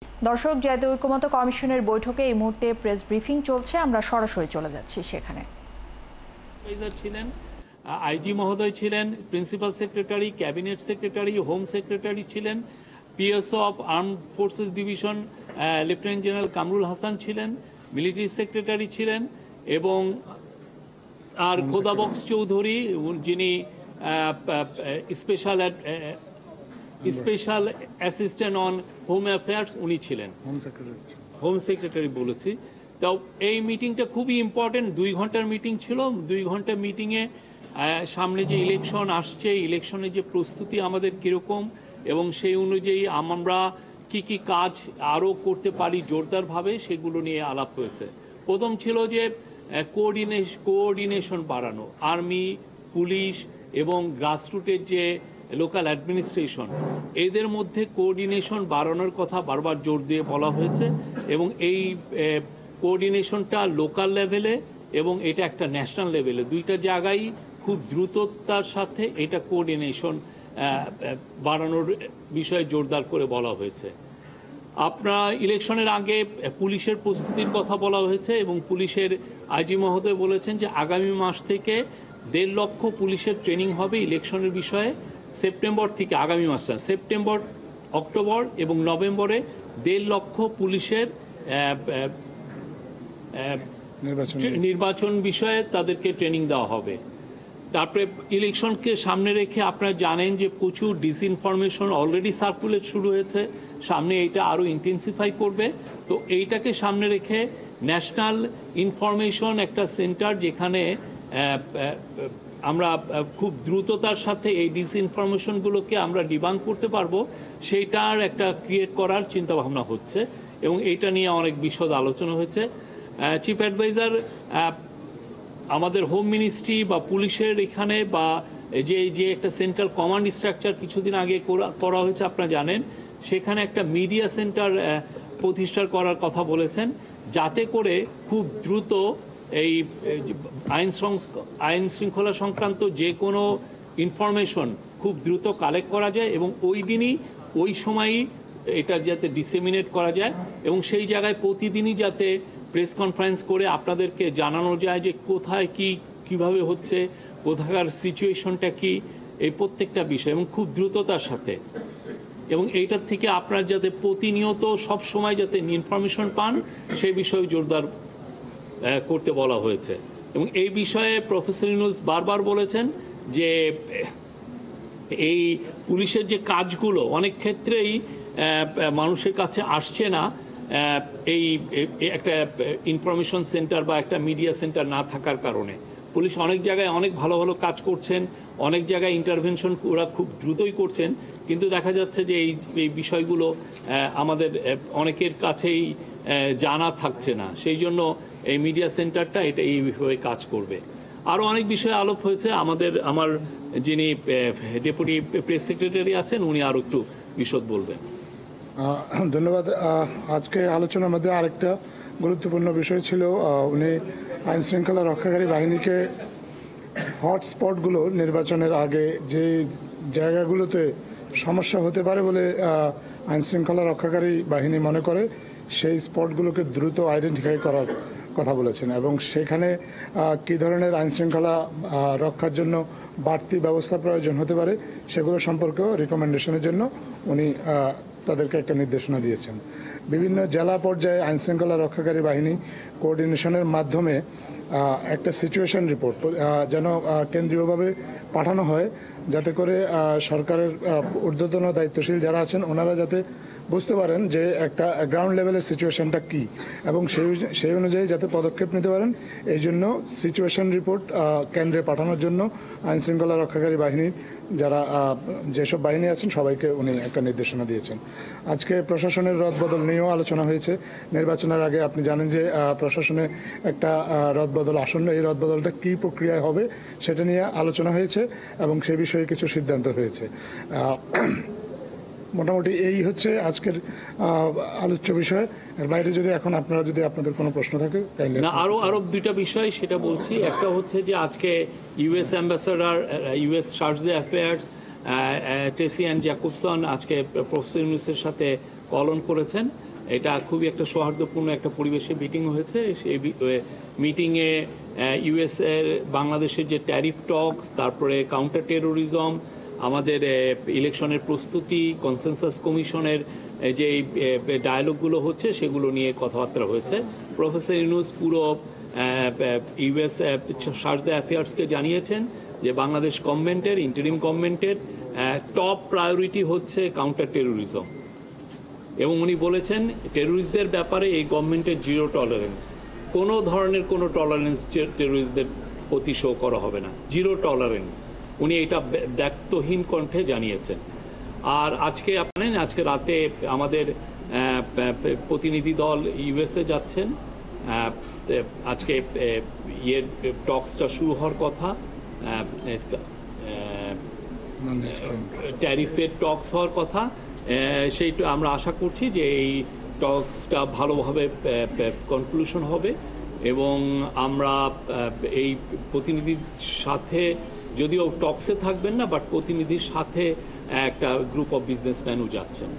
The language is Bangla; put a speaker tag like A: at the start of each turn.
A: দর্শক, জাতীয় ঐকমত্য কমিশনের বৈঠকে এই মুহূর্তে প্রেস ব্রিফিং চলছে, আমরা সরাসরি চলে যাচ্ছি সেখানে।
B: ছিলেন আইজি মহোদয় ছিলেন, principal secretary, cabinet secretary, home secretary ছিলেন, PSO of arm forces division lieutenant general Kamrul Hasan ছিলেন, মিলিটারি সেক্রেটারি ছিলেন, এবং আর খোদাবক্স চৌধুরী যিনি special assistant on home affairs উনি ছিলেন, হোম সেক্রেটারি বলেছি। তো এই মিটিংটা খুবই ইম্পর্টেন্ট, 2 ঘন্টার মিটিং ছিল। 2 ঘন্টার মিটিংয়ে সামনে যে ইলেকশন আসছে, ইলেকশনের যে প্রস্তুতি আমাদের কীরকম এবং সেই অনুযায়ী আমরা কি কি কাজ আরও করতে পারি জোরদারভাবে, সেগুলো নিয়ে আলাপ হয়েছে। প্রথম ছিল যে কোঅর্ডিনেশন বাড়ানো, আর্মি, পুলিশ এবং গ্রাসরুটের যে লোকাল অ্যাডমিনিস্ট্রেশন, এদের মধ্যে কোঅর্ডিনেশন বাড়ানোর কথা বারবার জোর দিয়ে বলা হয়েছে, এবং এই কোঅর্ডিনেশনটা লোকাল লেভেলে এবং এটা একটা ন্যাশনাল লেভেলে, দুইটা জায়গায় খুব দ্রুততার সাথে এটা কোঅর্ডিনেশন বাড়ানোর বিষয়ে জোরদার করে বলা হয়েছে। আপনার ইলেকশনের আগে পুলিশের প্রস্তুতির কথা বলা হয়েছে, এবং পুলিশের আইজি মহোদয় বলেছেন যে আগামী মাস থেকে 1.5 লক্ষ পুলিশের ট্রেনিং হবে ইলেকশনের বিষয়ে। সেপ্টেম্বর থেকে, আগামী মাসটা সেপ্টেম্বর, অক্টোবর এবং নভেম্বরে 1.5 লক্ষ পুলিশের নির্বাচন বিষয়ে তাদেরকে ট্রেনিং দেওয়া হবে। তারপরে ইলেকশনকে সামনে রেখে আপনারা জানেন যে প্রচুর ডিসইনফরমেশন অলরেডি সার্কুলেট শুরু হয়েছে, সামনে এইটা আরও ইন্টেন্সিফাই করবে। তো এইটাকে সামনে রেখে ন্যাশনাল ইনফরমেশন একটা সেন্টার, যেখানে আমরা খুব দ্রুততার সাথে এই ডিসইনফরমেশনগুলোকে আমরা ডিবাঙ্ক করতে পারবো, সেইটার একটা ক্রিয়েট করার চিন্তাভাবনা হচ্ছে, এবং এইটা নিয়ে অনেক বিশদ আলোচনা হয়েছে। চিফ অ্যাডভাইজার আমাদের হোম মিনিস্ট্রি বা পুলিশের এখানে বা যে একটা সেন্ট্রাল কমান্ড স্ট্রাকচার কিছুদিন আগে করা হয়েছে আপনারা জানেন, সেখানে একটা মিডিয়া সেন্টার প্রতিষ্ঠা করার কথা বলেছেন, যাতে করে খুব দ্রুত এই আইন শৃঙ্খলা সংক্রান্ত যে কোনো ইনফরমেশন খুব দ্রুত কালেক্ট করা যায়, এবং ওই দিনই ওই সময়ই এটা যাতে ডিসেমিনেট করা যায়, এবং সেই জায়গায় প্রতিদিনই যাতে প্রেস কনফারেন্স করে আপনাদেরকে জানানো যায় যে কোথায় কি কিভাবে হচ্ছে, কোথাকার সিচুয়েশনটা কি, এই প্রত্যেকটা বিষয়, এবং খুব দ্রুততার সাথে, এবং এইটার থেকে আপনারা যাতে প্রতিনিয়ত সব সময় যাতে ইনফরমেশন পান, সেই বিষয়ে জোরদার করতে বলা হয়েছে। এবং এই বিষয়ে প্রফেসর ইউনূস বারবার বলেছেন যে এই পুলিশের যে কাজগুলো অনেক ক্ষেত্রেই মানুষের কাছে আসছে না, এই একটা ইনফরমেশন সেন্টার বা একটা মিডিয়া সেন্টার না থাকার কারণে। পুলিশ অনেক জায়গায় অনেক ভালো ভালো কাজ করছেন, অনেক জায়গায় ইন্টারভেনশন ওরা খুব দ্রুতই করছেন, কিন্তু দেখা যাচ্ছে যে এই বিষয়গুলো আমাদের অনেকের কাছেই জানা থাকছে না। সেই জন্য এই মিডিয়া সেন্টারটা এটা এইভাবে কাজ করবে। আরও অনেক বিষয়ে আলাপ হয়েছে, আমার যিনি ডেপুটি প্রেস সেক্রেটারি আছেন উনি আরও একটু বিশদ বলবেন।
C: ধন্যবাদ। আজকে আলোচনার মধ্যে আরেকটা গুরুত্বপূর্ণ বিষয় ছিল, উনি আইন শৃঙ্খলা রক্ষাকারী বাহিনীকে হটস্পটগুলো নির্বাচনের আগে যে জায়গাগুলোতে সমস্যা হতে পারে বলে আইন শৃঙ্খলা রক্ষাকারী বাহিনী মনে করে, সেই স্পটগুলোকে দ্রুত আইডেন্টিফাই করার কথা বলেছেন, এবং সেখানে কী ধরনের আইন শৃঙ্খলা রক্ষার জন্য বাড়তি ব্যবস্থা প্রয়োজন হতে পারে সেগুলো সম্পর্কেও রিকমেন্ডেশনের জন্য উনি তাদেরকে একটা নির্দেশনা দিয়েছেন। বিভিন্ন জেলা পর্যায়ে আইনশৃঙ্খলা রক্ষাকারী বাহিনী কোঅর্ডিনেশনের মাধ্যমে একটা সিচুয়েশন রিপোর্ট যেন কেন্দ্রীয়ভাবে পাঠানো হয়, যাতে করে সরকারের ঊর্ধ্বতন দায়িত্বশীল যারা আছেন ওনারা যাতে বুঝতে পারেন যে একটা গ্রাউন্ড লেভেলের সিচুয়েশনটা কী, এবং সেই অনুযায়ী যাতে পদক্ষেপ নিতে পারেন। এই জন্য সিচুয়েশন রিপোর্ট কেন্দ্রে পাঠানোর জন্য আইনশৃঙ্খলা রক্ষাকারী বাহিনীর যারা যেসব বাহিনী আছেন সবাইকে উনি একটা নির্দেশনা দিয়েছেন। আজকে প্রশাসনের রদবদল নিয়েও আলোচনা হয়েছে। নির্বাচনের আগে আপনি জানেন যে প্রশাসনে একটা রদবদল আসন্ন, এই রদবদলটা কী প্রক্রিয়ায় হবে সেটা নিয়ে আলোচনা হয়েছে, এবং সে বিষয়ে কিছু সিদ্ধান্ত হয়েছে। মোটামুটি এই হচ্ছে আজকের আলোচ্য বিষয়। এর বাইরে যদি এখন আপনাদের কোনো প্রশ্ন থাকে
B: না, আরো দুইটা বিষয় সেটা বলছি। একটা হচ্ছে যে আজকে US ambassador, US charge affairs Tessy and Jacobson আজকে প্রফেসর ইউনূসের সাথে কলন করেছেন। এটা খুবই একটা সৌহার্দ্যপূর্ণ একটা পরিবেশে মিটিং হয়েছে। সেই মিটিংয়ে ইউএস এর বাংলাদেশের যে ট্যারিফ টক্স, তারপরে কাউন্টার টেরোরিজম, আমাদের ইলেকশনের প্রস্তুতি, কনসেনসাস কমিশনের যে ডায়ালগগুলো হচ্ছে সেগুলো নিয়ে কথাবার্তা হয়েছে। প্রফেসর ইউনূস পুরো ইউএস চার্জ অ্যাফেয়ার্সকে জানিয়েছেন যে বাংলাদেশ গভর্নমেন্টের, ইন্টারিম গভর্নমেন্টের টপ প্রায়োরিটি হচ্ছে কাউন্টার টেরোরিজম, এবং উনি বলেছেন টেরোরিস্টদের ব্যাপারে এই গভর্নমেন্টের জিরো টলারেন্স, কোনো ধরনের কোনো টলারেন্স টেরোরিস্টদের প্রতি শো করা হবে না, জিরো টলারেন্স। উনি এটা ব্যক্তহীন কণ্ঠে জানিয়েছেন। আর আজকে আপনার আজকে রাতে আমাদের প্রতিনিধি দল ইউএসএ যাচ্ছেন। আজকে টক্সটা শুরু হওয়ার কথা, ট্যারিফের টক্স হওয়ার কথা। সেইটা আমরা আশা করছি যে এই টক্সটা ভালোভাবে কনক্লুশন হবে, এবং আমরা এই প্রতিনিধির সাথে, যদিও টক্সে থাকবেন না, বাট প্রতিনিধির সাথে একটা গ্রুপ অফ বিজনেসম্যানও যাচ্ছেন।